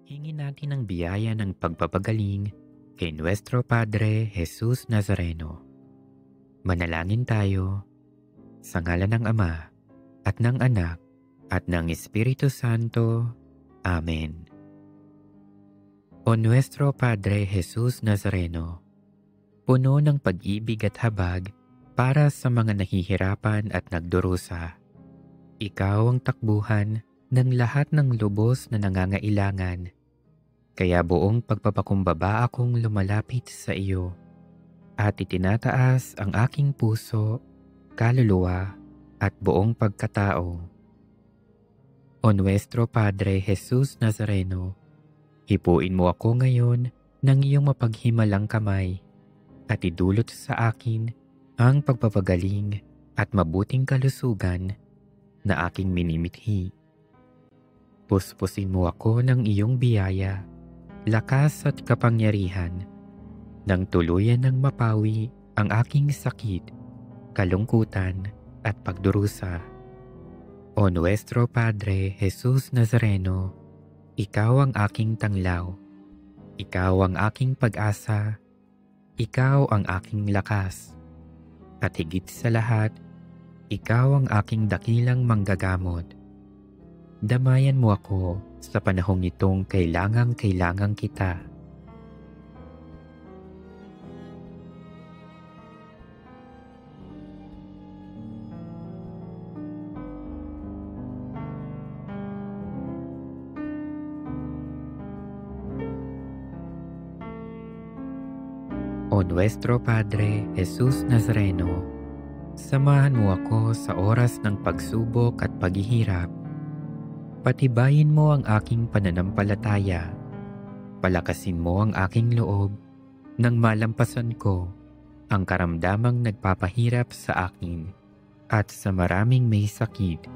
Hingin natin ang biyaya ng pagpapagaling kay Nuestro Padre Jesus Nazareno. Manalangin tayo sa ngalan ng Ama at ng Anak at ng Espiritu Santo. Amen. O Nuestro Padre Jesus Nazareno, puno ng pag-ibig at habag para sa mga nahihirapan at nagdurusa. Ikaw ang takbuhan ng lahat ng lubos na nangangailangan. Kaya buong pagpapakumbaba akong lumalapit sa iyo at itinataas ang aking puso, kaluluwa at buong pagkatao. O Nuestro Padre Jesus Nazareno, hipuin mo ako ngayon ng iyong mapaghimalang kamay at idulot sa akin ang pagpapagaling at mabuting kalusugan na aking minimithi. Puspusin mo ako ng iyong biyaya, lakas at kapangyarihan, nang tuluyan ng mapawi ang aking sakit, kalungkutan at pagdurusa. O Nuestro Padre Jesus Nazareno, ikaw ang aking tanglaw, ikaw ang aking pag-asa, ikaw ang aking lakas, at higit sa lahat, ikaw ang aking dakilang manggagamot. Damayan mo ako sa panahong itong kailangang kita. O Nuestro Padre Jesus Nazareno, samahan mo ako sa oras ng pagsubok at paghihirap. Patibayin mo ang aking pananampalataya. Palakasin mo ang aking loob nang malampasan ko ang karamdamang nagpapahirap sa akin at sa maraming may sakit.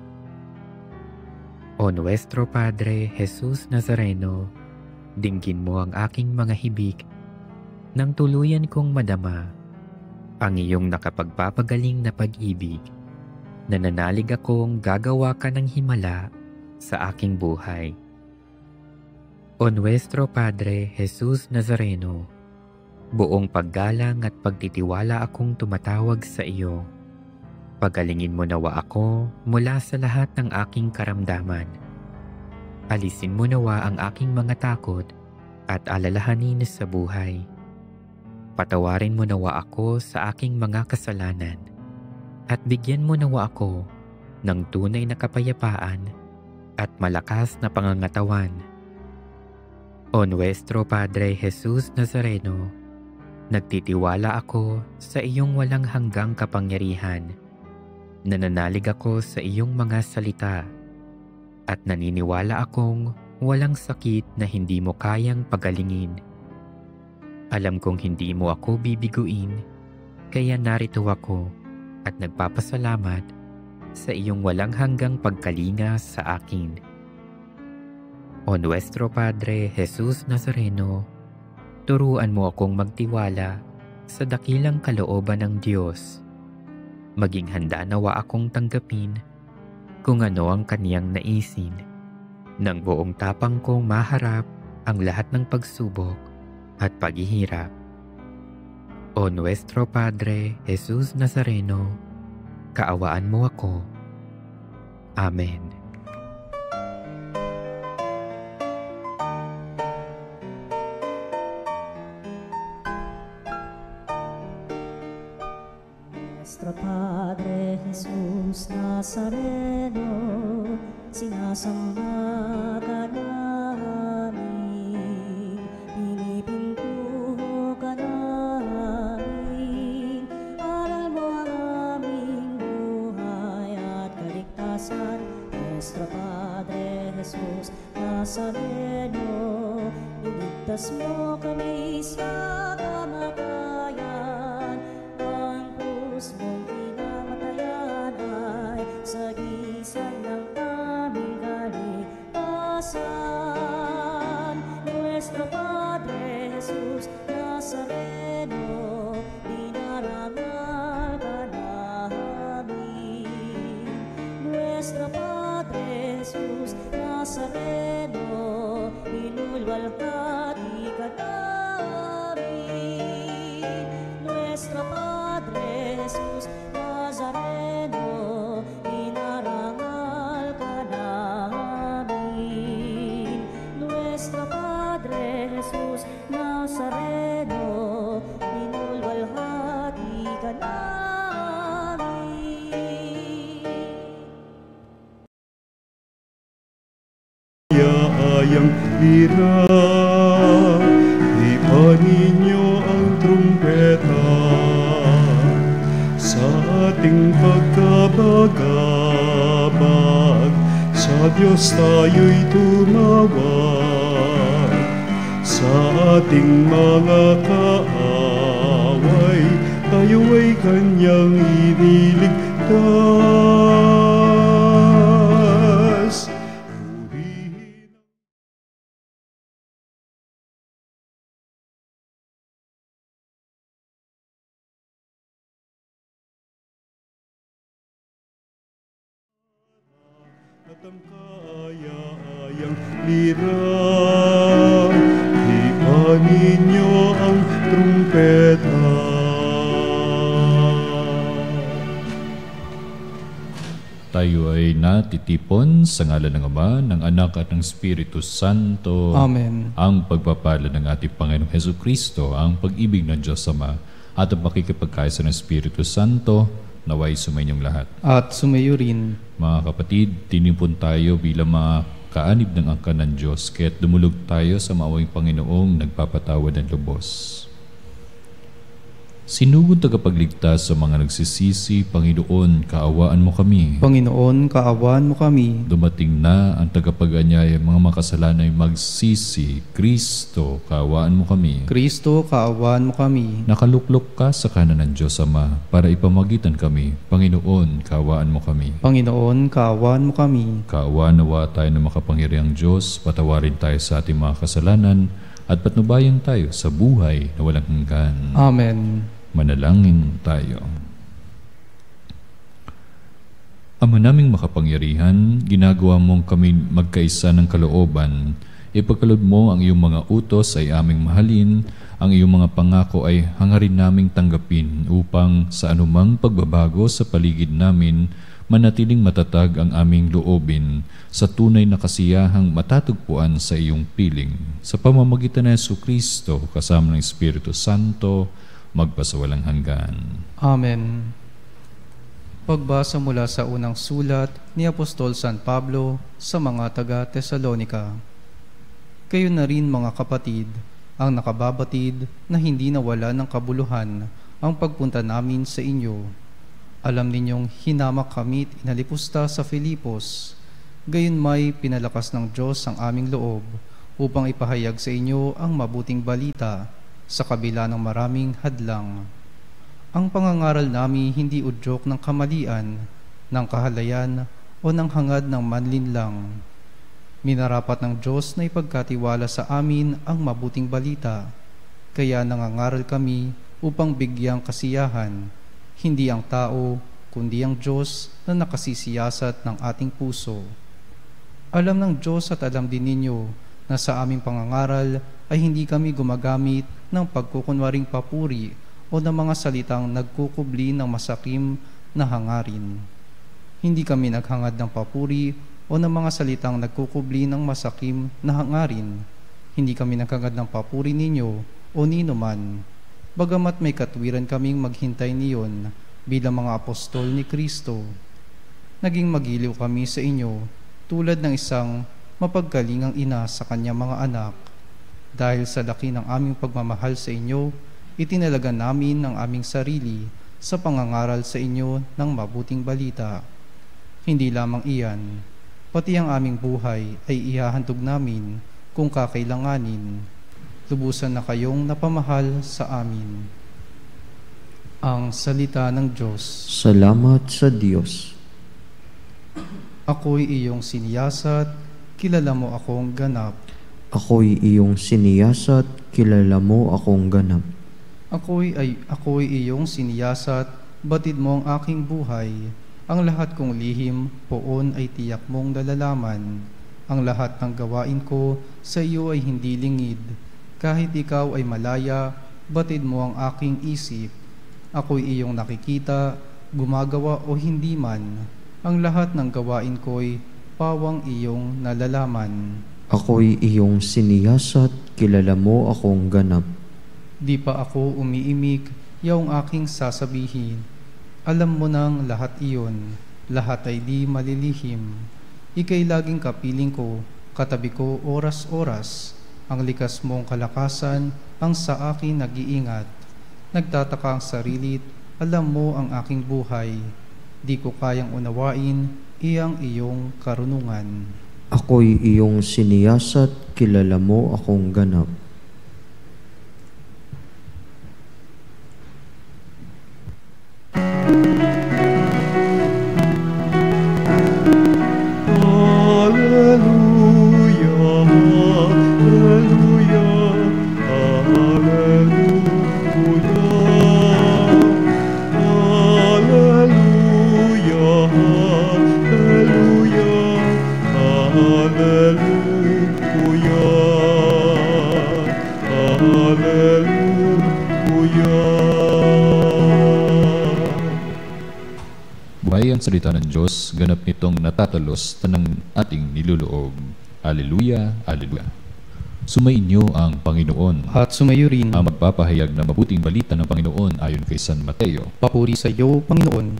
O Nuestro Padre Jesus Nazareno, dinggin mo ang aking mga hibik nang tuluyan kong madama ang iyong nakapagpapagaling na pag-ibig. Nananalig akong gagawa ka ng himala sa aking buhay. O Nuestro Padre Jesus Nazareno, buong paggalang at pagtitiwala akong tumatawag sa iyo. Pagalingin mo nawa ako mula sa lahat ng aking karamdaman. Alisin mo nawa ang aking mga takot at alalahanin sa buhay. Patawarin mo nawa ako sa aking mga kasalanan at bigyan mo nawa ako ng tunay na kapayapaan at malakas na pangangatawan. O Nuestro Padre Jesus Nazareno, nagtitiwala ako sa iyong walang hanggang kapangyarihan. Nananalig ako sa iyong mga salita at naniniwala akong walang sakit na hindi mo kayang pagalingin. Alam kong hindi mo ako bibiguin, kaya narito ako at nagpapasalamat sa iyong walang hanggang pagkalinga sa akin. O Nuestro Padre Jesus Nazareno, turuan mo akong magtiwala sa dakilang kalooban ng Diyos. Maging handa nawa akong tanggapin kung ano ang kaniyang naisin. Nang buong tapang kong maharap ang lahat ng pagsubok at paghihirap. O Nuestro Padre Jesus Nazareno, kaawaan mo ako. Amen. Nuestro Padre Jesus Nazareno, sinasamba ka namin, pinipintuho ka namin, aral mo ang aming buhay at kaligtasan. Nuestro Padre Jesus Nazareno, iligtas mo kami sa kamatayan, ang krus mong pinamatayan ay sagisag ng aming kaligtasan. Nuestro Padre Jesus Nazareno, dinarangal ka namin. Nuestro Padre Jesus Nazareno, ayang lira. Ipaninyo ang trumpeta sa ating pagkabagabag. Sa Diyos tayo'y tumawag, sa ating mga kaaway, tayo ay Kanyang iniligtas. Purihin at ang kaaya-ayang lira. Ipaninyo ang trumpeta. Tayo ay natitipon sa ngalan ng Ama, ng Anak at ng Espiritu Santo. Amen. Ang pagpapala ng ating Panginoong Hesukristo, ang pag-ibig ng Diyos Ama, at ang pakikipagkaisa ng Espiritu Santo, naway sumainyong lahat. At sumayo rin. Mga kapatid, tinipon tayo bilang mga kaanib ng angkan ng Diyos, kaya't dumulog tayo sa maawing Panginoong nagpapatawad ng lubos. Sinugod tagapagligtas sa mga nagsisisi, Panginoon, kaawaan mo kami. Panginoon, kaawaan mo kami. Dumating na ang tagapag-anyaya, mga makasalanay magsisi. Kristo, kaawaan mo kami. Kristo, kaawaan mo kami. Nakaluklok ka sa kanan ng Diyos Ama para ipamagitan kami. Panginoon, kaawaan mo kami. Panginoon, kaawaan mo kami. Kaawaan nawa tayo ng makapangyarihang Diyos, patawarin tayo sa ating mga kasalanan, at patnubayan tayo sa buhay na walang hanggan. Amen. Manalangin tayo. Ama naming makapangyarihan, ginagawa mong kami magkaisa ng kalooban. Ipagkaloob mo ang iyong mga utos ay aming mahalin, ang iyong mga pangako ay hangarin naming tanggapin upang sa anumang pagbabago sa paligid namin, manatiling matatag ang aming loobin sa tunay na kasiyahang matatagpuan sa iyong piling. Sa pamamagitan ng Jesucristo, kasama ng Espiritu Santo, magpasawalang hanggan. Amen. Pagbasa mula sa unang sulat ni Apostol San Pablo sa mga taga-Tesalonika. Kayo na rin mga kapatid, ang nakababatid na hindi nawala ng kabuluhan ang pagpunta namin sa inyo. Alam ninyong hinamak kami at inalipusta sa Filipos. Gayon may pinalakas ng Diyos ang aming loob upang ipahayag sa inyo ang mabuting balita sa kabila ng maraming hadlang. Ang pangangaral namin hindi udyok ng kamalian, ng kahalayan o ng hangad ng manlinlang. Minarapat ng Diyos na ipagkatiwala sa amin ang mabuting balita, kaya nangangaral kami upang bigyang kasiyahan, hindi ang tao, kundi ang Diyos na nakasisiyasat ng ating puso. Alam ng Diyos at alam din ninyo na sa aming pangangaral ay hindi kami gumagamit ng pagkukunwaring papuri o ng mga salitang nagkukubli ng masakim na hangarin. Hindi kami naghangad ng papuri o ng mga salitang nagkukubli ng masakim na hangarin. Hindi kami naghangad ng papuri ninyo o nino man. Bagamat may katwiran kaming maghintay niyon bilang mga apostol ni Kristo. Naging magiliw kami sa inyo tulad ng isang mapagkalingang ina sa kanyang mga anak. Dahil sa laki ng aming pagmamahal sa inyo, itinalaga namin ang aming sarili sa pangangaral sa inyo ng mabuting balita. Hindi lamang iyan, pati ang aming buhay ay ihahandog namin kung kakailanganin. Lubusan na kayong napamahal sa amin. Ang salita ng Diyos. Salamat sa Diyos. Ako'y iyong siniyasat, kilala mo akong ganap. Ako'y iyong siniyasat, kilala mo akong ganap. Ako'y iyong siniyasat, batid mo ang aking buhay. Ang lahat kong lihim, poon ay tiyak mong nalalaman. Ang lahat ng gawain ko sa iyo ay hindi lingid. Kahit ikaw ay malaya, batid mo ang aking isip. Ako'y iyong nakikita, gumagawa o hindi man. Ang lahat ng gawain ko'y pawang iyong nalalaman. Ako'y iyong siniyasat, kilala mo akong ganap. Di pa ako umiimik, yaong aking sasabihin. Alam mo nang lahat iyon, lahat ay di malilihim. Ika'y laging kapiling ko, katabi ko oras-oras. Ang likas mong kalakasan ang sa akin nag-iingat. Nagtataka ang sarili, alam mo ang aking buhay. Di ko kayang unawain, iyang iyong karunungan. Ako'y iyong siniyasat, kilala mo akong ganap. Hallelujah, hallelujah, hallelujah. Hallelujah, hallelujah, hallelujah. Buhay ang salita ng Diyos, ganap nitong natatalos tanang ating niluloob. Alleluia, alleluia. Sumainyo ang Panginoon. At sumayo rin, Ang magpapahayag na mabuting balita ng Panginoon ayon kay San Mateo. papuri sa iyo, Panginoon.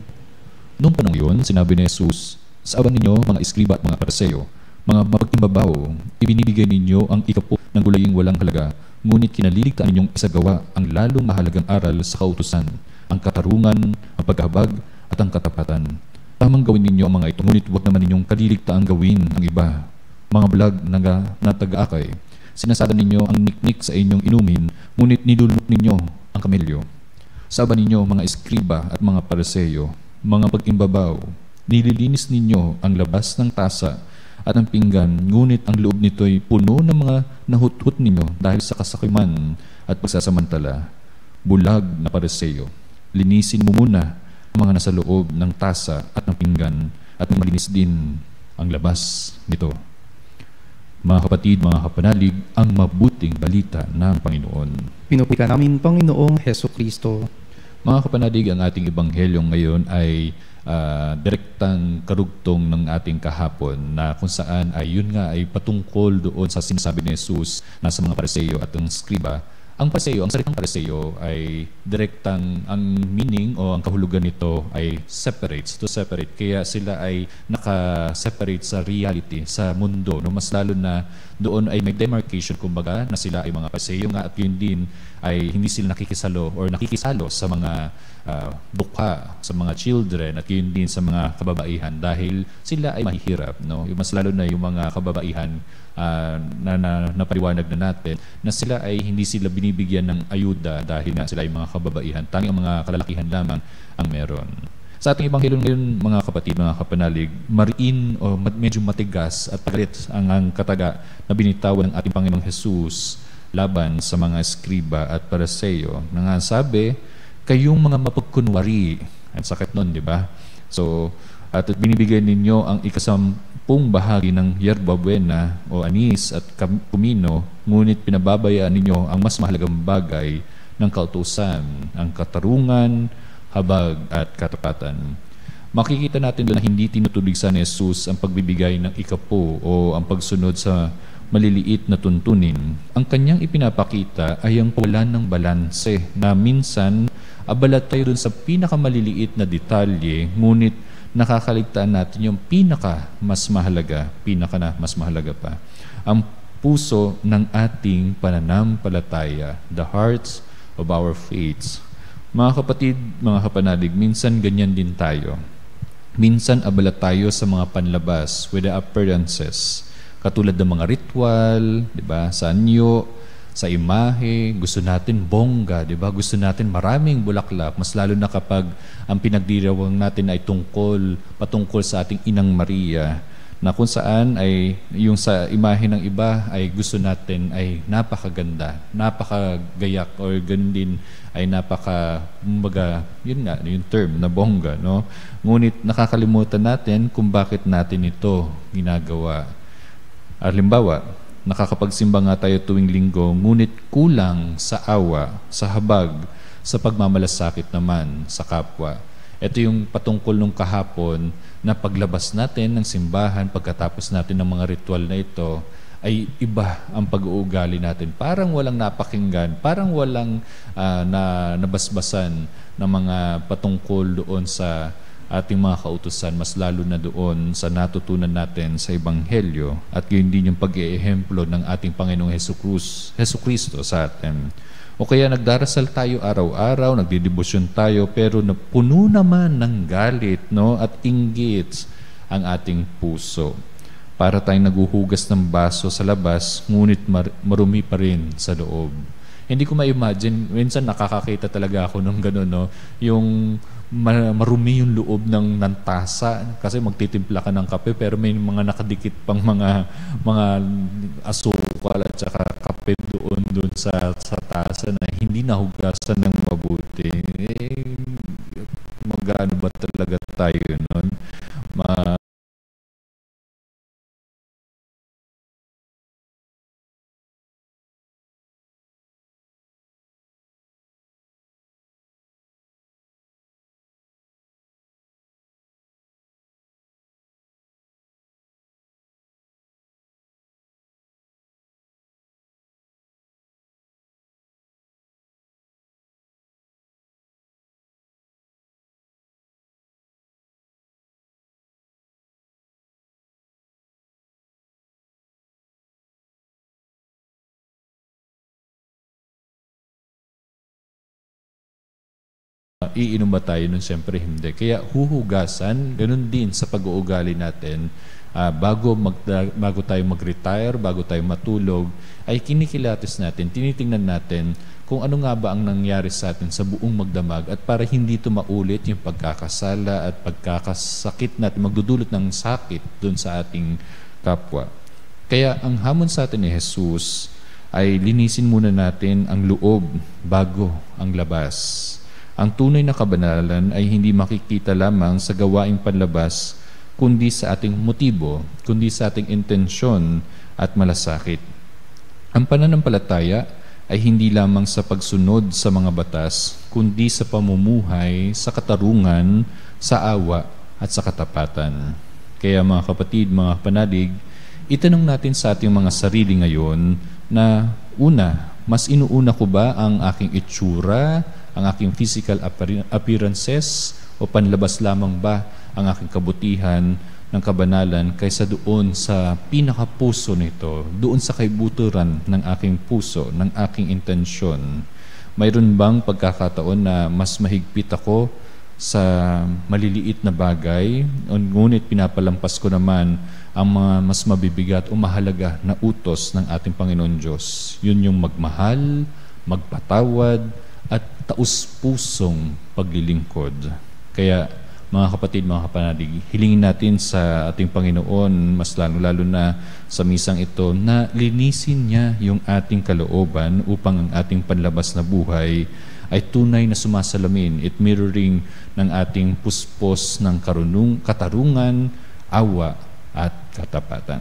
Noong panong yun, sinabi ni Jesus, sa awan ninyo, mga eskriba at mga Pariseo, mga mapagtimbabaw, ibinibigay ninyo ang ikapo ng gulaying walang halaga, ngunit kinaliligtaan ninyong isagawa ang lalong mahalagang aral sa kautusan, ang katarungan, ang paghabag, at ang katapatan. Tamang gawin ninyo ang mga ito, ngunit huwag naman ninyong kaliligtaan gawin ang iba. Mga bulag na taga-akay, sinasada ninyo ang niknik sa inyong inumin, ngunit nilulunok ninyo ang kamelyo. Sa awan ninyo, mga eskriba at mga Pariseo, mga pag-imbabaw, nililinis ninyo ang labas ng tasa at ang pinggan, ngunit ang loob nito'y puno ng mga nahuthut ninyo dahil sa kasakiman at pagsasamantala. Bulag na Pariseo, linisin mo muna ang mga nasa loob ng tasa at ng pinggan at malinis din ang labas nito. Mga kapatid, mga kapanalig, ang mabuting balita ng Panginoon. Pinupuri ka namin, Panginoong Heso Kristo. Mga kapanalig, ang ating ebanghelyo ngayon ay direktang karugtong ng ating kahapon na kung saan ay yun nga ay patungkol doon sa sinasabi ni Jesus na sa mga Pariseo at ang Skriba. Ang Pariseo, ang salitang Pariseo ay direktang, ang meaning o ang kahulugan nito ay separates, to separate. Kaya sila ay naka-separate sa reality, sa mundo. No? Mas lalo na doon ay may demarcation, kumbaga, na sila ay mga Pariseo nga at yun din ay hindi sila nakikisalo or nakikisalo sa mga bukha, sa mga children at yun din sa mga kababaihan dahil sila ay mahihirap. No? Yung mas lalo na yung mga kababaihan na napaliwanag na natin na sila ay hindi sila binibigyan ng ayuda dahil nga sila ay mga kababaihan. Tanging ang mga kalalakihan lamang ang meron. Sa ating ebanghelyo ngayon, mga kapatid, mga kapanalig, mariin o medyo matigas at galit ang kataga na binitawan ng ating Panginoong Jesus laban sa mga eskriba at Pariseo. Nga sabi, kayong mga mapagkunwari. Ang sakit nun, di ba? So, at binibigay ninyo ang ikasampung bahagi ng yerba buena o anis at kumino, ngunit pinababayaan ninyo ang mas mahalagang bagay ng kautusan, ang katarungan, habag at katapatan. Makikita natin doon na hindi tinutulig sa ni Jesus ang pagbibigay ng ikapo o ang pagsunod sa maliliit na tuntunin. Ang kanyang ipinapakita ay ang pawalan ng balanse na minsan abala tayo doon sa pinakamaliliit na detalye, ngunit nakakaligtaan natin yung pinaka mas mahalaga pa. Ang puso ng ating pananampalataya, the hearts of our faiths. Mga kapatid, mga kapanalig, minsan ganyan din tayo. Minsan abala tayo sa mga panlabas with the appearances. Katulad ng mga ritual, di ba? Sa anyo, sa imahe, gusto natin bongga, di ba? Gusto natin maraming bulaklak, mas lalo na kapag ang pinagdirawang natin ay patungkol sa ating Inang Maria, na kung saan ay yung sa imahe ng iba ay gusto natin ay napakaganda, napakagayak, or ganun din ay kumbaga, yun nga, yung term na bongga, no? Ngunit nakakalimutan natin kung bakit natin ito ginagawa. Halimbawa, nakakapagsimba nga tayo tuwing linggo, ngunit kulang sa awa, sa habag, sa pagmamalasakit naman sa kapwa. Ito yung patungkol nung kahapon na paglabas natin ng simbahan, pagkatapos natin ng mga ritual na ito, ay iba ang pag-uugali natin. Parang walang napakinggan, parang walang nabasbasan ng mga patungkol doon sa ating mga kautusan, mas lalo na doon sa natutunan natin sa Ebanghelyo at yun din yung pag-iehemplo ng ating Panginoong Hesu Kristo sa atin. O kaya nagdarasal tayo araw-araw, nagdidebosyon tayo, pero puno naman ng galit, no, at inggit ang ating puso. Para tayong naguhugas ng baso sa labas, ngunit marumi pa rin sa loob. Hindi ko ma-imagine, minsan nakakakita talaga ako ng gano'n, no, yung marumi yung loob ng tasa kasi magtitimpla ka ng kape pero may mga nakadikit pang mga asukal at saka kape doon sa tasa na hindi nahugasan ng mabuti. Magano ba talaga tayo nun? Iinom ba tayo nun? Siyempre hindi. Kaya huhugasan, ganun din sa pag-uugali natin. Bago tayo mag-retire, bago tayo matulog, ay kinikilatis natin, tinitingnan natin kung ano nga ba ang nangyari sa atin sa buong magdamag at para hindi ito maulit yung pagkakasala at pagkakasakit natin, magdudulot ng sakit dun sa ating kapwa. Kaya ang hamon sa atin ni Jesus ay linisin muna natin ang loob bago ang labas. Ang tunay na kabanalan ay hindi makikita lamang sa gawaing panlabas, kundi sa ating motibo, kundi sa ating intensyon at malasakit. Ang pananampalataya ay hindi lamang sa pagsunod sa mga batas, kundi sa pamumuhay, sa katarungan, sa awa at sa katapatan. Kaya mga kapatid, mga panalig, itanong natin sa ating mga sarili ngayon na una, mas inuuna ko ba ang aking itsura, ang aking physical appearances o panlabas lamang ba ang aking kabutihan ng kabanalan kaysa doon sa pinakapuso nito, doon sa kaibuturan ng aking puso, ng aking intensyon? Mayroon bang pagkakataon na mas mahigpit ako sa maliliit na bagay, ngunit pinapalampas ko naman ang mga mas mabibigat o mahalaga na utos ng ating Panginoon Diyos? Yun yung magmahal, magpatawad, at taus-pusong paglilingkod. Kaya mga kapatid, mga kapanalig, hilingin natin sa ating Panginoon, mas lalo na sa misang ito, na linisin niya yung ating kalooban upang ang ating panlabas na buhay ay tunay na sumasalamin at mirroring ng ating puspos ng katarungan, awa at katapatan.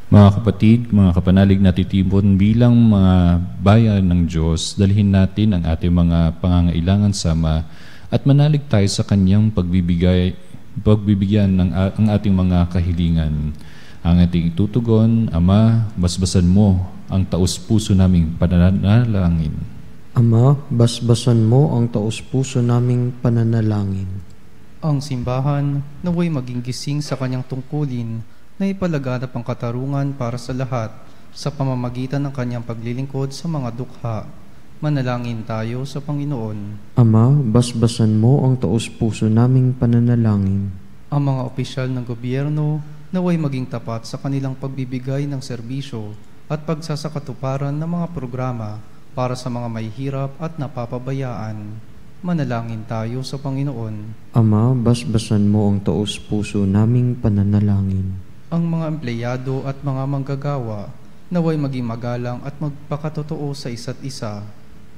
Mga kapatid, mga kapanalig, natitipon bilang mga bayan ng Diyos, dalhin natin ang ating mga pangangailangan sama at manalig tayo sa Kanyang pagbibigyan ng ang ating mga kahilingan. Ang ating itutugon, Ama, basbasan mo ang taus-puso naming pananalangin. Ama, basbasan mo ang taus-puso naming pananalangin. Ang simbahan naway maging gising sa kanyang tungkulin na ipalaganap ang katarungan para sa lahat sa pamamagitan ng kanyang paglilingkod sa mga dukha. Manalangin tayo sa Panginoon. Ama, basbasan mo ang taus-puso naming pananalangin. Ang mga opisyal ng gobyerno naway maging tapat sa kanilang pagbibigay ng serbisyo at pagsasakatuparan ng mga programa para sa mga mahihirap at napapabayaan. Manalangin tayo sa Panginoon. Ama, basbasan mo ang taus-puso naming pananalangin. Ang mga empleyado at mga manggagawa naway maging magalang at magpakatotoo sa isa't isa.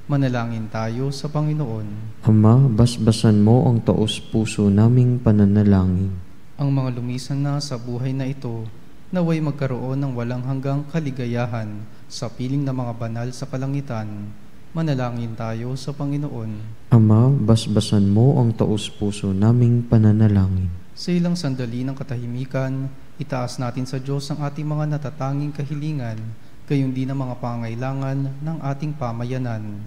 Manalangin tayo sa Panginoon. Ama, basbasan mo ang taus-puso naming pananalangin. Ang mga lumisan na sa buhay na ito naway magkaroon ng walang hanggang kaligayahan sa piling ng mga banal sa kalangitan. Manalangin tayo sa Panginoon. Ama, basbasan mo ang taus-puso naming pananalangin. Sa ilang sandali ng katahimikan, itaas natin sa Diyos ang ating mga natatanging kahilingan, gayon din ang mga pangailangan ng ating pamayanan.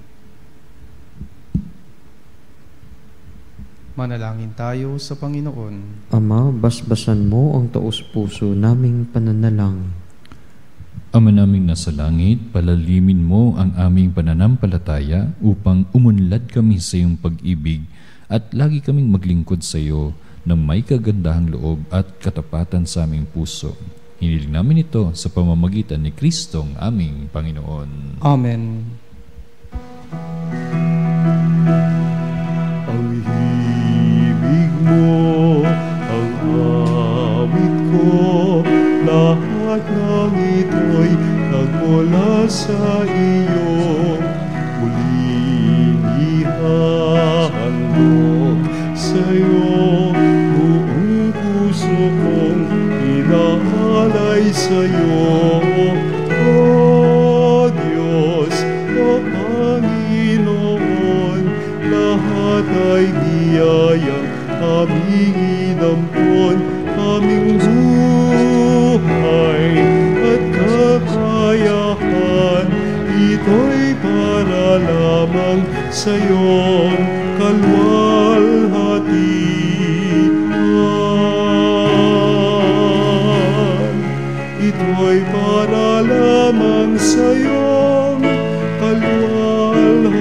Manalangin tayo sa Panginoon. Ama, basbasan mo ang taos-puso naming pananalangin. Ama naming nasa langit, palalimin mo ang aming pananampalataya upang umunlad kami sa iyong pag-ibig at lagi kaming maglingkod sa iyo ng may kagandahang loob at katapatan sa aming puso. Hiniling namin ito sa pamamagitan ni Kristong aming Panginoon. Amen. Ang himig mo, ang awit ko, lahat ng ito'y nagmula sa iyo. Muling ihahandog sa iyo, buong puso kong inaalay sa iyo. O Diyos, o Panginoon, lahat ay biyayang aming inampon, aming buhay at kakayahan. Ito'y para lamang sa iyong kalwalhatian. Ito'y para lamang sa iyong kalwalhatian.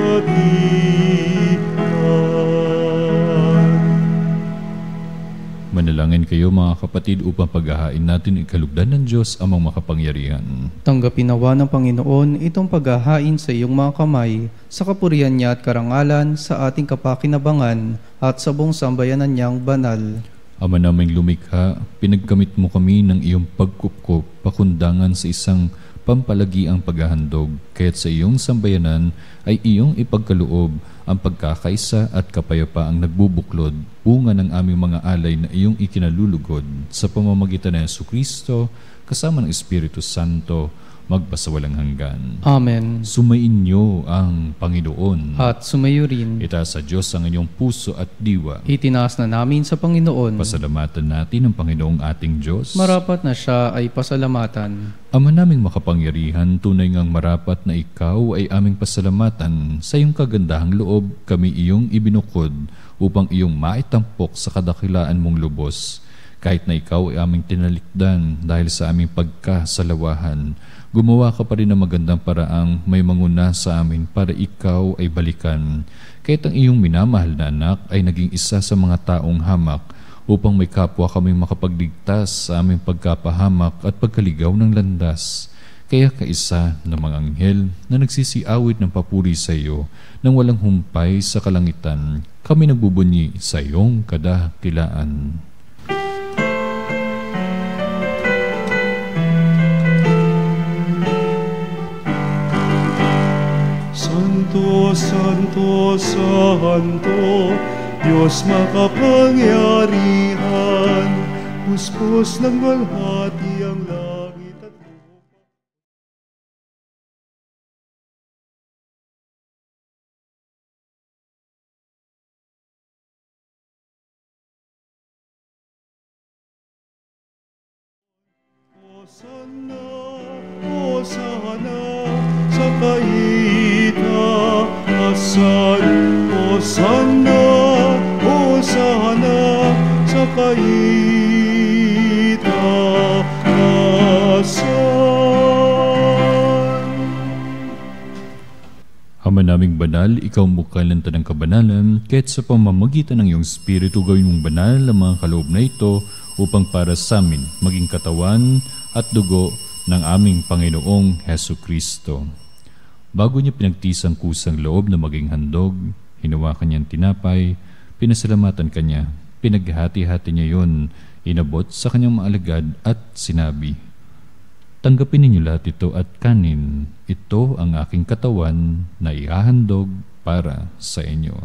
Manalangin kayo mga kapatid upang paghahain natin ikalugdan ng Diyos amang makapangyarihan. Tanggapin nawa ng Panginoon itong paghahain sa iyong mga kamay, sa kapurihan niya at karangalan, sa ating kapakinabangan at sa buong sambayanan niyang banal. Ama naming lumikha, pinagkamit mo kami ng iyong pagkupkop, pakundangan sa isang pampalagiang paghahandog, kaya't sa iyong sambayanan ay iyong ipagkaloob ang pagkakaisa at kapayapaang nagbubuklod, bunga ng aming mga alay na iyong ikinalulugod sa pamamagitan ng Jesucristo, kasama ng Espiritu Santo, magpasawalang hanggan. Amen. Sumainyo ang Panginoon. At sumayo rin, Itaas sa Diyos ang inyong puso at diwa. itinaas na namin sa Panginoon. Pasalamatan natin ang Panginoong ating Diyos. Marapat na siya ay pasalamatan. Ama naming makapangyarihan, tunay ngang marapat na ikaw ay aming pasalamatan. Sa iyong kagandahang loob, kami iyong ibinukod upang iyong maitampok sa kadakilaan mong lubos. Kahit na ikaw ay aming tinalikdan dahil sa aming pagkasalawahan, gumawa ka pa rin ng magandang paraang may manguna sa amin para ikaw ay balikan. Kahit ang iyong minamahal na anak ay naging isa sa mga taong hamak, upang may kapwa kaming makapagligtas sa aming pagkapahamak at pagkaligaw ng landas. Kaya kaisa ng mga anghel na nagsisiawit ng papuri sa iyo nang walang humpay sa kalangitan, kami nagbubunyi sa iyong kadakilaan. Santo, Santo, Santo, Diyos makapangyarihan, puspos ng walhati ang langit at lupa. Hosanna, Hosanna, sa kaitaasan. Hosanna, Hosanna, sa kaitaasan. Ama naming banal, ikaw mukalanta ng kabanalan, kahit sa pamamagitan ng iyong Espiritu gawin mong banal ang mga kaloob na ito upang para sa amin maging katawan at dugo ng aming Panginoong Hesu Kristo. Bago niya pinagtisang kusang loob na maging handog, hinawakan niyang tinapay, pinasalamatan kanya, pinaghati-hati niya yon, inabot sa kanyang mga alagad at sinabi, "Tanggapin ninyo lahat ito at kanin, ito ang aking katawan na ihahandog para sa inyo."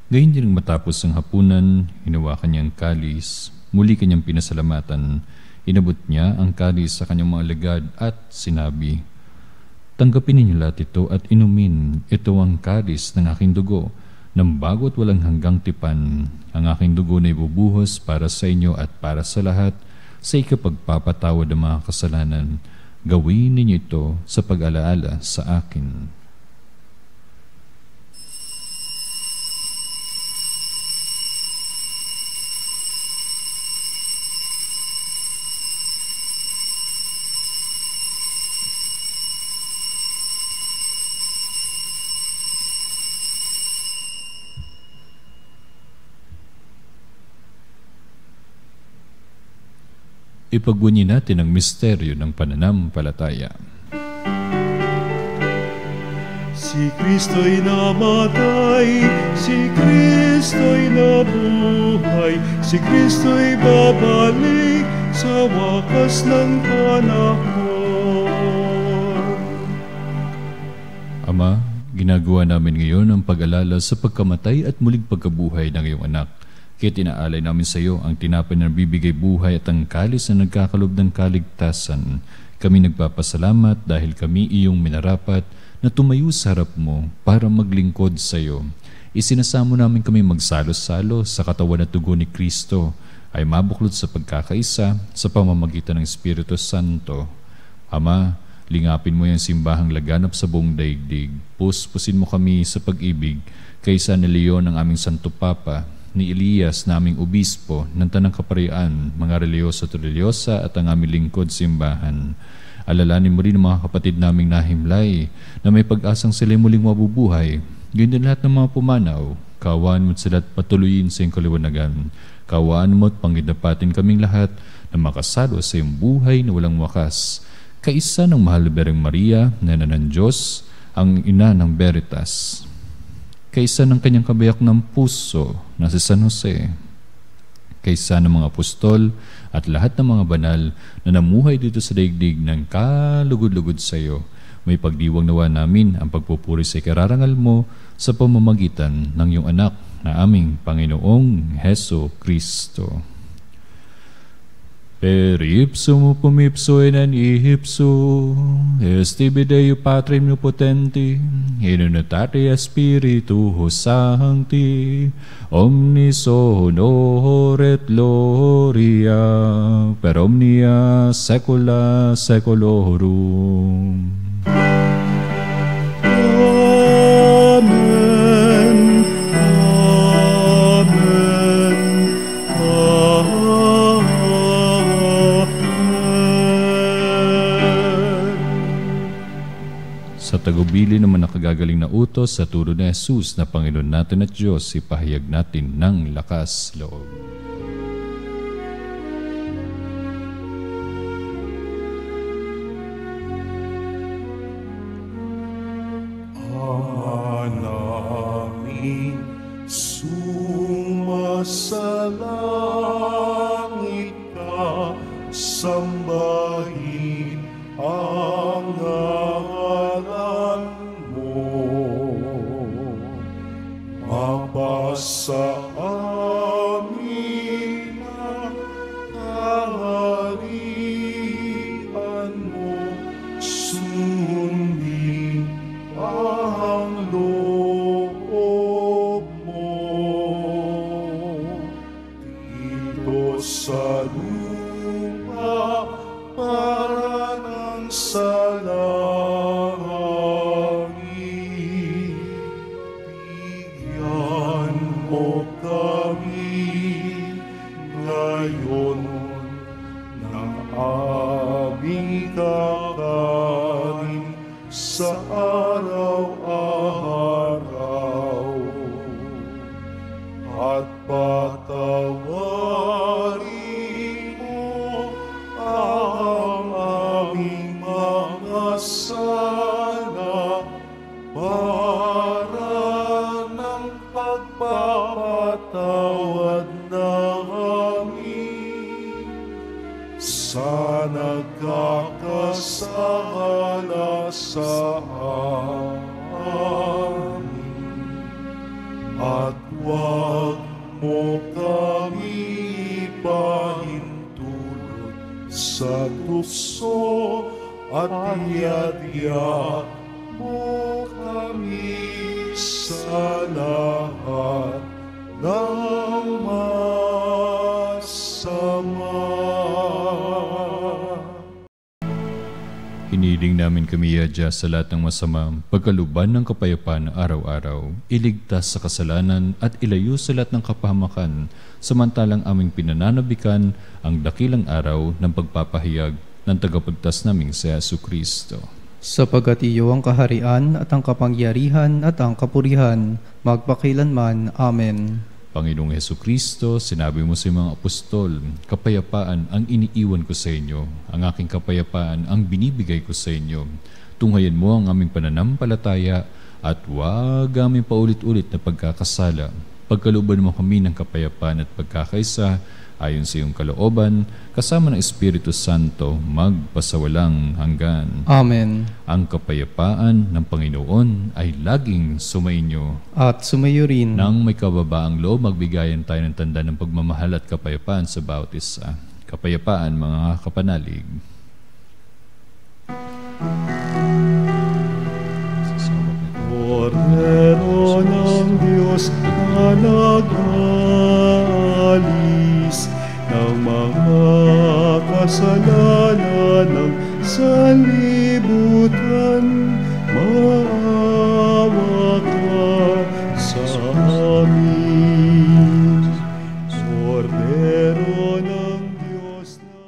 Gayun din matapos ang hapunan, hinawakan niya ang kalis, muli kanyang pinasalamatan, inabot niya ang kalis sa kanyang mga alagad at sinabi, "Tanggapin ninyo lahat ito at inumin, ito ang kalis ng aking dugo, ng bago at walang hanggang tipan. Ang aking dugo na ibubuhos para sa inyo at para sa lahat, sa ikapagpapatawad ng mga kasalanan. Gawin ninyo ito sa pag-alaala sa akin." Ipagbunyi natin ang misteryo ng pananampalataya. Si Kristo'y namatay, si Kristo'y nabuhay, si Kristo'y babalik sa wakas ng panahon. Ama, ginagawa namin ngayon ang pag-alala sa pagkamatay at muling pagkabuhay ng iyong anak. Kaya tinaalay namin sa iyo ang tinapay na nagbibigay buhay at ang kalis na nagkakalob ng kaligtasan. Kami nagpapasalamat dahil kami iyong minarapat na tumayo sa harap mo para maglingkod sa iyo. Isinasamo namin kami magsalo-salo sa katawan at dugo ni Kristo ay mabuklod sa pagkakaisa sa pamamagitan ng Espiritu Santo. Ama, lingapin mo yung simbahang laganap sa buong daigdig. Puspusin mo kami sa pag-ibig kaysa ni Leon ang aming Santo Papa, ni Elias naming obispo ng Tanang Kaparian, mga reliyoso at religyosa at ang aming lingkod simbahan. Alalanin mo rin ang mga kapatid naming nahimlay na may pag-asang sila muling mabubuhay. Gayun din lahat ng mga pumanaw. Kaawaan mo sila at patuloyin sa iyong kaliwanagan. Kaawaan mo at panginapatin kaming lahat na makasalo sa iyong buhay na walang wakas. Kaisa ng mahal na Bereng Maria, Nena ng Diyos, ang ina ng Veritas. Kaisa ng kanyang kabayak ng puso na si San Jose, kaisa ng mga apostol at lahat ng mga banal na namuhay dito sa daigdig ng kalugod-lugod sa iyo, may pagdiwang nawa namin ang pagpupuri sa ikararangal mo sa pamamagitan ng iyong anak na aming Panginoong Heso Kristo. Per ipsum pumipso in ihipso, estime Deo Patrem potenti, in unitate Spiritus Sancti, omnis honor et gloria, per omnia saecula saeculorum. Amen. Sa tagubili naman nakagagaling na utos sa turo ni Jesus na Panginoon natin at Diyos, ipahayag natin ng lakas loob. Ama namin, sumasalangit ka, sambahin ang ngalan mo. Mapasa amin ang kaharian mo, sundin ang loob mo. Dito sa lupa para ng sa langit, bigyan mo kami ngayon ng aming kakanin sa araw-araw, at patawarin mo ang aming mga sala para ng pagpapatawad namin sa nagkakasala sa amin. at huwag mo kami ipahintulot sa tukso at iadya mo kami sa lahat ng masama. Hiniling namin kami, Ya Diyos, sa lahat ng masama, pagkaluban ng kapayapaan araw-araw, iligtas sa kasalanan at ilayo sa lahat ng kapahamakan, samantalang aming pinananabikan ang dakilang araw ng pagpapahayag ng tagapagtas naming si Jesucristo. Sapagat iyo ang kaharian at ang kapangyarihan at ang kapurihan, magpakailanman. Amen. Panginoong Jesucristo, sinabi mo sa mga apostol, kapayapaan ang iniiwan ko sa inyo, ang aking kapayapaan ang binibigay ko sa inyo. Tunghayan mo ang aming pananampalataya at huwag aming paulit-ulit na pagkakasala. Pagkalooban mo kami ng kapayapaan at pagkakaisa, ayon sa iyong kalooban, kasama ng Espiritu Santo, magpasawalang hanggan. Amen. Ang kapayapaan ng Panginoon ay laging sumainyo. At sumayo rin. Nang may kababaang loob, magbigayan tayo ng tanda ng pagmamahal at kapayapaan sa bawat isa. Kapayapaan, mga kapanalig. Kordero ng Diyos na nag-alis ng mga kasalanan ng sanlibutan, maawa ka sa amin. Kordero ng Diyos na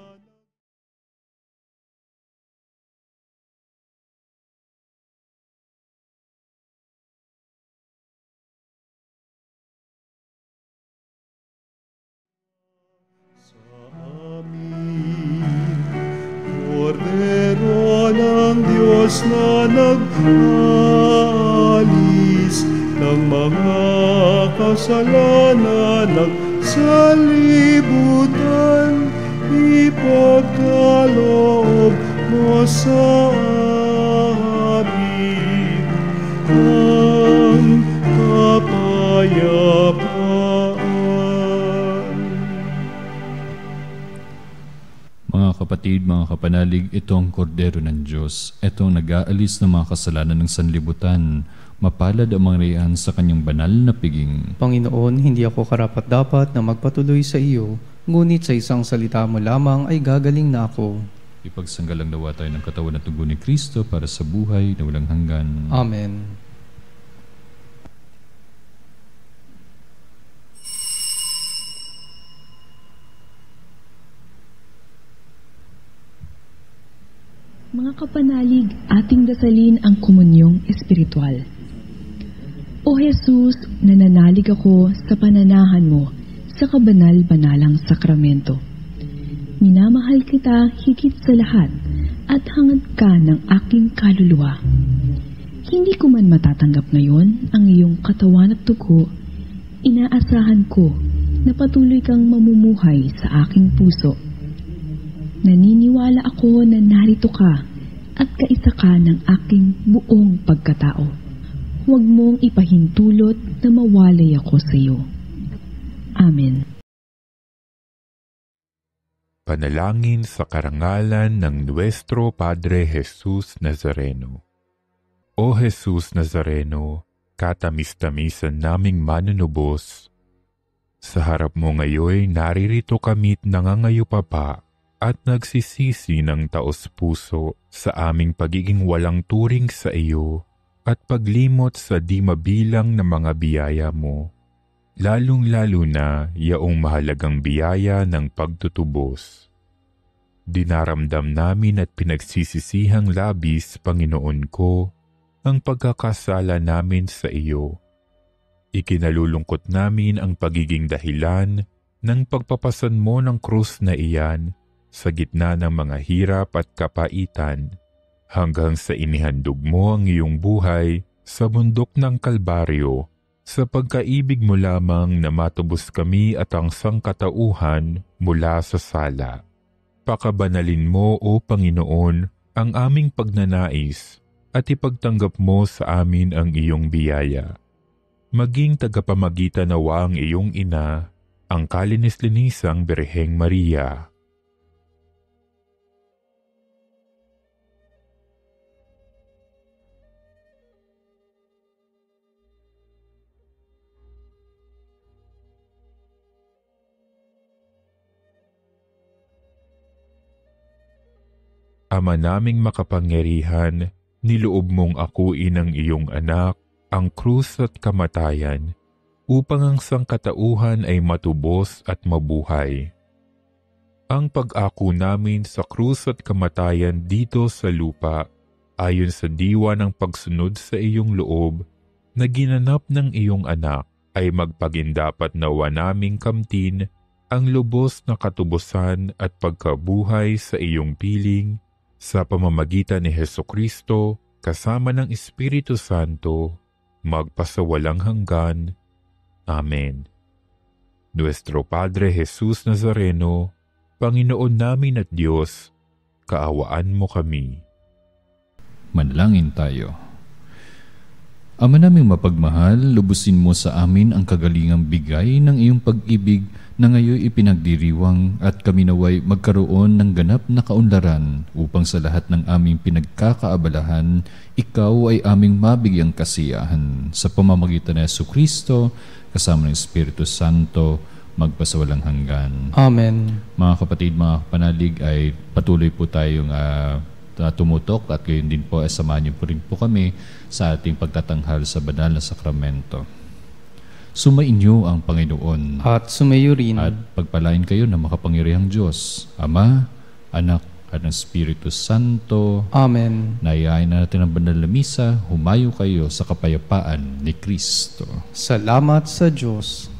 Kordero ng Diyos na nag-alis ng mga kasalanan ng sanlibutan, ipagkaloob mo sa amin ang kapayapaan. Mga kapatid, mga kapanalig, ito ang kordero ng Diyos. Ito ang nag-aalis ng mga kasalanan ng sanlibutan. Mapalad ang mga riyan sa kanyang banal na piging. Panginoon, hindi ako karapat-dapat na magpatuloy sa iyo, ngunit sa isang salita mo lamang ay gagaling na ako. Ipagsanggalang nawa tayo ng katawan at dugo ni Kristo para sa buhay na walang hanggan. Amen. Mga kapanalig, ating dasalin ang komunyong espiritual. O Jesus, nananalig ako sa pananahan mo sa kabanal-banalang sakramento. Minamahal kita higit sa lahat at hangad ka ng aking kaluluwa. Hindi ko man matatanggap ngayon ang iyong katawan at dugo, inaasahan ko na patuloy kang mamumuhay sa aking puso. Naniniwala ako na narito ka at kaisa ka ng aking buong pagkatao. Huwag mong ipahintulot na mawalay ako sa iyo. Amen. Panalangin sa karangalan ng Nuestro Padre Jesus Nazareno. O Jesus Nazareno, katamis-tamisan naming manunubos, sa harap mo ngayon naririto kami't nangangayupapa at nagsisisi ng taos-puso sa aming pagiging walang turing sa iyo at paglimot sa di mabilang na mga biyaya mo, lalong-lalo na yaong mahalagang biyaya ng pagtutubos. Dinaramdam namin at pinagsisisihang labis, Panginoon ko, ang pagkakasala namin sa iyo. Ikinalulungkot namin ang pagiging dahilan ng pagpapasan mo ng krus na iyan sa gitna ng mga hirap at kapaitan, hanggang sa inihandog mo ang iyong buhay sa bundok ng Kalbaryo, sa pagkaibig mo lamang na matubos kami at ang sangkatauhan mula sa sala. Pakabanalin mo, O Panginoon, ang aming pagnanais at ipagtanggap mo sa amin ang iyong biyaya. maging tagapamagitan nawa ang iyong ina, ang kalinis-linisang Birheng Maria. Ama naming makapangyarihan, niloob mong akuin ang iyong anak, ang krus at kamatayan, upang ang sangkatauhan ay matubos at mabuhay. Ang pag-ako namin sa krus at kamatayan dito sa lupa, ayon sa diwa ng pagsunod sa iyong loob, na ginanap ng iyong anak, ay magpagindapat nawa naming kamtin ang lubos na katubusan at pagkabuhay sa iyong piling, sa pamamagitan ni Hesukristo, kasama ng Espiritu Santo, magpasawalang hanggan. Amen. Nuestro Padre Jesus Nazareno, Panginoon namin at Diyos, kaawaan mo kami. Manalangin tayo. Ama naming mapagmahal, lubusin mo sa amin ang kagalingang bigay ng iyong pag-ibig na ngayon ipinagdiriwang at kami naway magkaroon ng ganap na kaunlaran upang sa lahat ng aming pinagkakaabalahan, ikaw ay aming mabigyang kasiyahan. Sa pamamagitan ni Jesucristo, kasama ng Espiritu Santo, magpasawalang hanggan. Amen. Mga kapatid, mga kapanalig, ay patuloy po tayong tumutok at gayon din po ay samahan niyo po rin po kami sa ating pagtatanghal sa banal na sakramento. Sumainyo ang Panginoon. At sumayo rin. At pagpalain kayo ng makapangyarihang Diyos, Ama, Anak, at ng Espiritu Santo. Amen. Nayayain na natin ang banal na misa, humayo kayo sa kapayapaan ni Kristo. Salamat sa Diyos.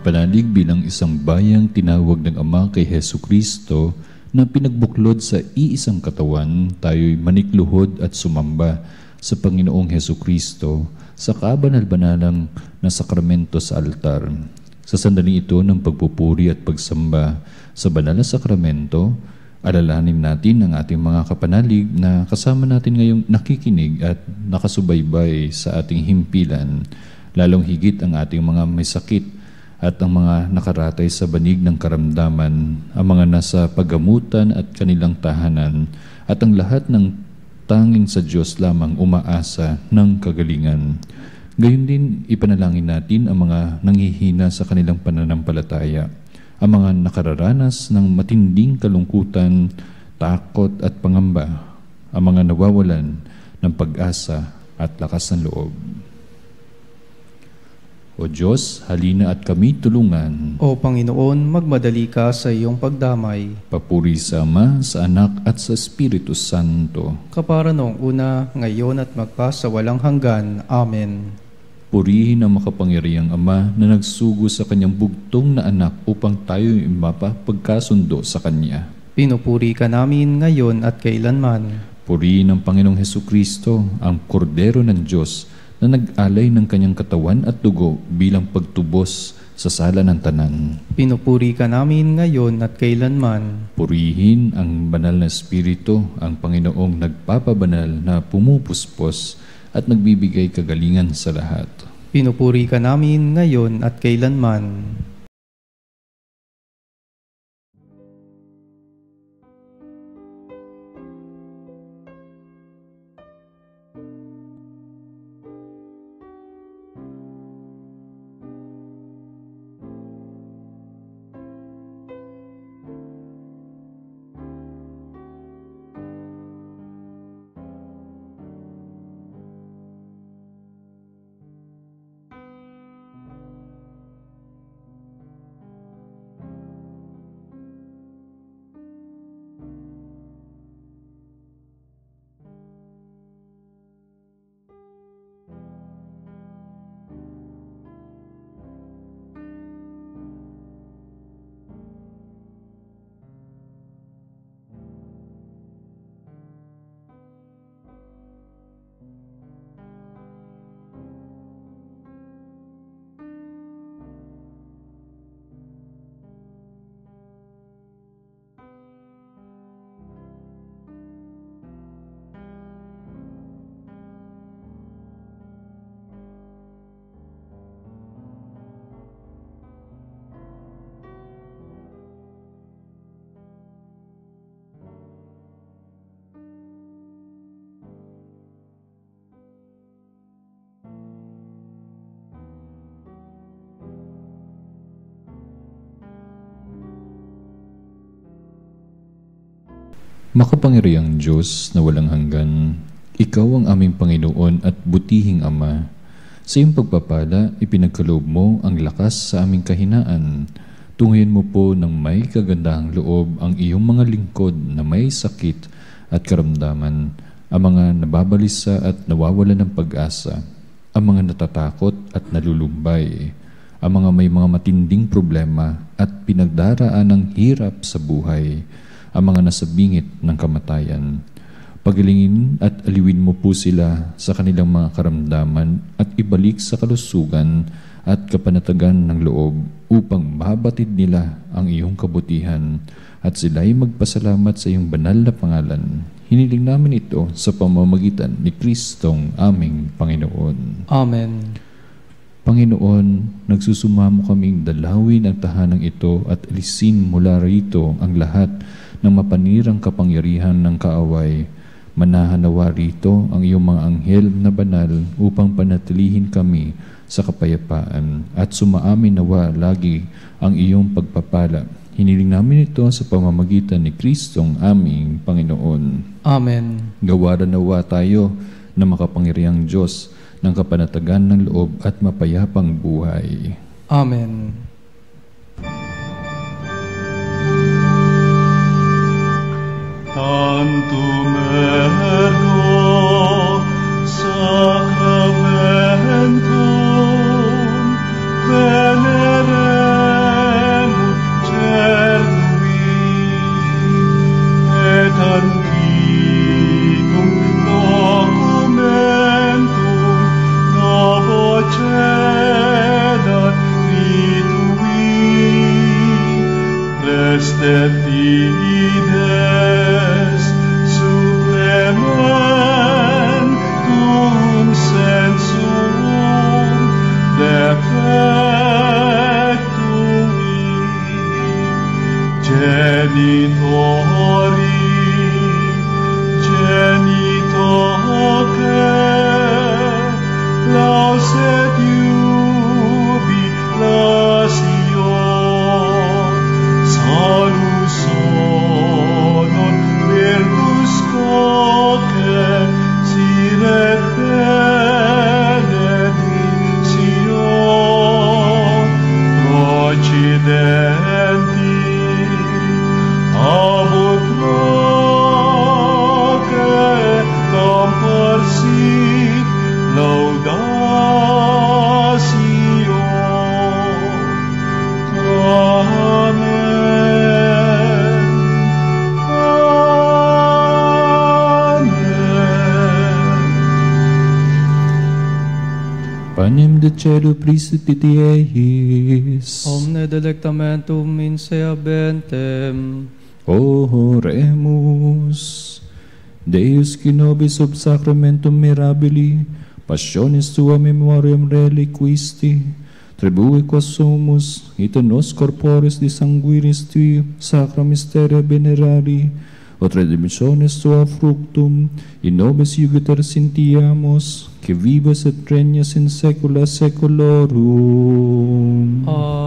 Panalig bilang isang bayang tinawag ng Ama kay Hesukristo na pinagbuklod sa iisang katawan, tayo'y manikluhod at sumamba sa Panginoong Hesukristo sa kabanal-banalang na sakramento sa altar. Sa sandali ito ng pagpupuri at pagsamba sa banal na sakramento, alalahanin natin ang ating mga kapanalig na kasama natin ngayong nakikinig at nakasubaybay sa ating himpilan, lalong higit ang ating mga may sakit at ang mga nakaratay sa banig ng karamdaman, ang mga nasa paggamutan at kanilang tahanan, at ang lahat ng tanging sa Diyos lamang umaasa ng kagalingan. Gayon din ipanalangin natin ang mga nanghihina sa kanilang pananampalataya, ang mga nakararanas ng matinding kalungkutan, takot at pangamba, ang mga nawawalan ng pag-asa at lakas ng loob. O Diyos, halina at kami tulungan. O Panginoon, magmadali ka sa iyong pagdamay. Papuri sa Ama, sa Anak at sa Espiritu Santo. Kapara noong una, ngayon at magpasawalang hanggan. Amen. Purihin ang makapangyarihang Ama na nagsugo sa kanyang bugtong na anak upang tayo mapapagkasundo sa Kanya. Pinupuri ka namin ngayon at kailanman. Purihin ang Panginoong Hesukristo, ang Kordero ng Diyos, na nag-alay ng kanyang katawan at dugo bilang pagtubos sa sala ng tanan. Pinupuri ka namin ngayon at kailanman. Purihin ang banal na Espiritu, ang Panginoong nagpapabanal na pumupuspos at nagbibigay kagalingan sa lahat. Pinupuri ka namin ngayon at kailanman. Makapangyarihang Diyos na walang hanggan, Ikaw ang aming Panginoon at butihing Ama. Sa iyong pagpapala, ipinagkaloob mo ang lakas sa aming kahinaan. Tunguhin mo po ng may kagandahang loob ang iyong mga lingkod na may sakit at karamdaman, ang mga nababalisa at nawawalan ng pag-asa, ang mga natatakot at nalulumbay, ang mga may mga matinding problema at pinagdaraan ng hirap sa buhay, ang mga nasa bingit ng kamatayan. Pagalingin at aliwin mo po sila sa kanilang mga karamdaman at ibalik sa kalusugan at kapanatagan ng loob upang mabatid nila ang iyong kabutihan at sila'y magpasalamat sa iyong banal na pangalan. Hiniling namin ito sa pamamagitan ni Kristong aming Panginoon. Amen. Panginoon, nagsusumamo kaming dalawin ang tahanang ito at alisin mula rito ang lahat ng mapanirang kapangyarihan ng kaaway. Manahanawa rito ang iyong mga anghel na banal upang panatilihin kami sa kapayapaan at sumaamin nawa lagi ang iyong pagpapala. Hiniling namin ito sa pamamagitan ni Kristong aming Panginoon. Amen. Gawaran nawa tayo na makapangyarihang Diyos ng kapanatagan ng loob at mapayapang buhay. Amen. Tantumero sacramentum veneremur cernui et antiquum documentum novo cedat vitui restet fides supplementum sensum defectum Panem de cielo principiti eis. Omne delectamentum in se abentem. Oremus. Deus qui nobis ob sacramentum mirabili, passionis tua memoriam reliquisti, tribui quas sumus, ita nos corporis disanguinis tui sacra mysteria venerari, ut redemptionis tua fructum, in nobis iugiter sintiamos, que vivas et regnas in saecula saeculorum. Amen.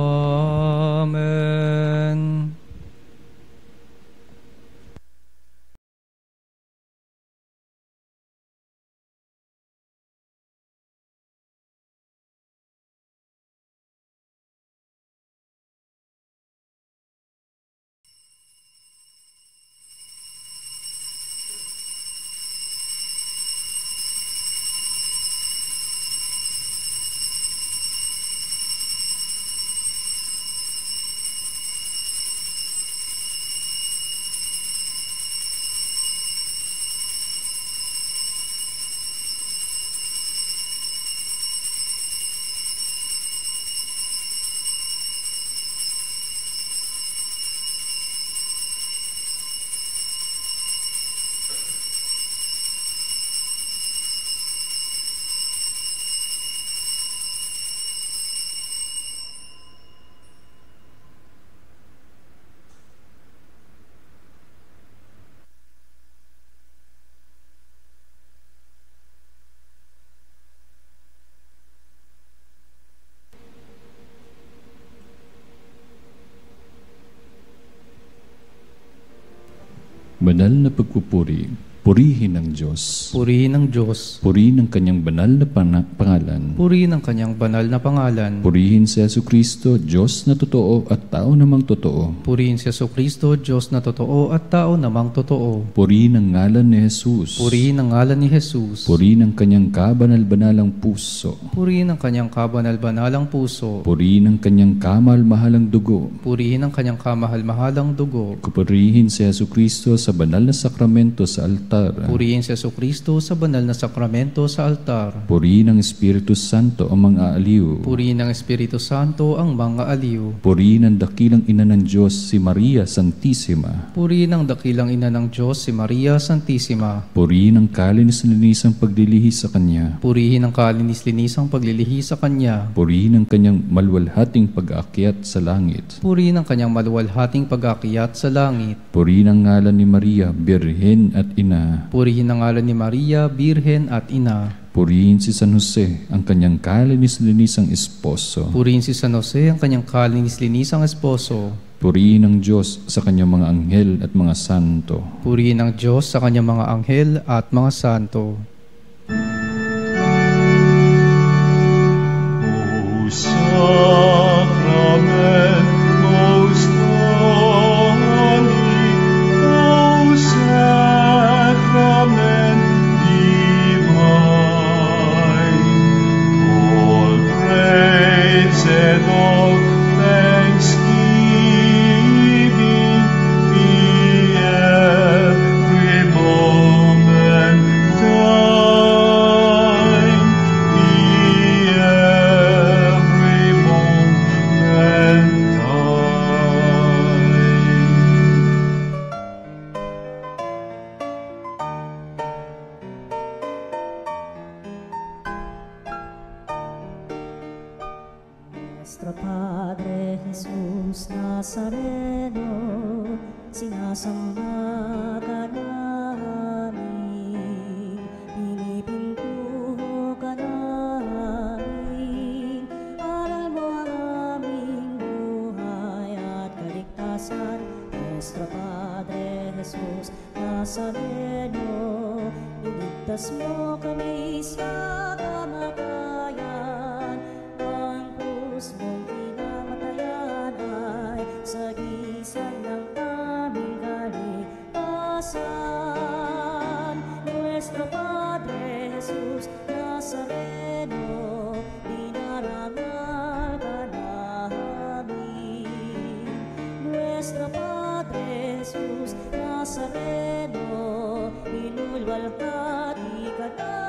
Banal na pagpupuri, purihin ng Diyos. Purihin ng Diyos. Purihin ang kanyang banal na pangalan. Purihin ang kanyang banal na pangalan. Purihin si Jesucristo, Diyos na totoo at tao namang totoo. Purihin si Jesucristo, Diyos na totoo at tao namang totoo. Purihin ang ngalan ni Jesus. Purihin ang ngalan ni Jesus. Purihin ang kanyang kabanal-banalang puso. Purihin ang kanyang kabanal-banalang puso. Purihin ang kanyang kamal-mahalang dugo. Purihin ang kanyang kamahal-mahalang dugo. Purihin si Jesucristo sa banal na sakramento sa altar. Purihin si Jesucristo sa banal na sakramento sa altar. Purihin ang Espiritu Santo ang mga aliw. Purihin ng Espiritu Santo ang mga aliw. Purihin ang dakilang ina ng Diyos, si Maria Santissima. Purihin ang dakilang ina ng Diyos, si Maria Santissima. Purihin ang kalinis-linisang paglilihi sa Kanya. Purihin ang kalinis-linisang paglilihi sa Kanya. Purihin ang Kanyang malwalhating pag-aakyat sa langit. Purihin ang kanyang maluwalhating pag-aakyat sa langit. Purihin ang ngalan ni Maria, Birhen at Ina. Purihin ang ngalan ni Maria, Birhen at Ina. Purihin si San Jose, ang kanyang kalinis-linisang esposo. Purihin si San Jose, ang kanyang kalinis-linisang esposo. Purihin ang Diyos sa kanyang mga anghel at mga santo. Purihin ang Diyos sa kanyang mga anghel at mga santo. O Sacrament most holy, O Sacrament divine, all praise and all thanksgiving be every moment thine, be every moment thine. Nuestro Padre Jesús Nazareno, sinasamba ka namin, pinipintuho ka namin. Aral mo ang aming buhay at kaligtasan, Nuestro Padre Jesus Nazareno. Iligtas mo kami sa kamatayan, ang krus mong pinamatayan ay sagisag ng aming kaligtasan. Nuestro Padre Jesus Nazareno, dinarangal ka namin. Nuestro Padre Jesus Nazareno, inulwalhati ka namin.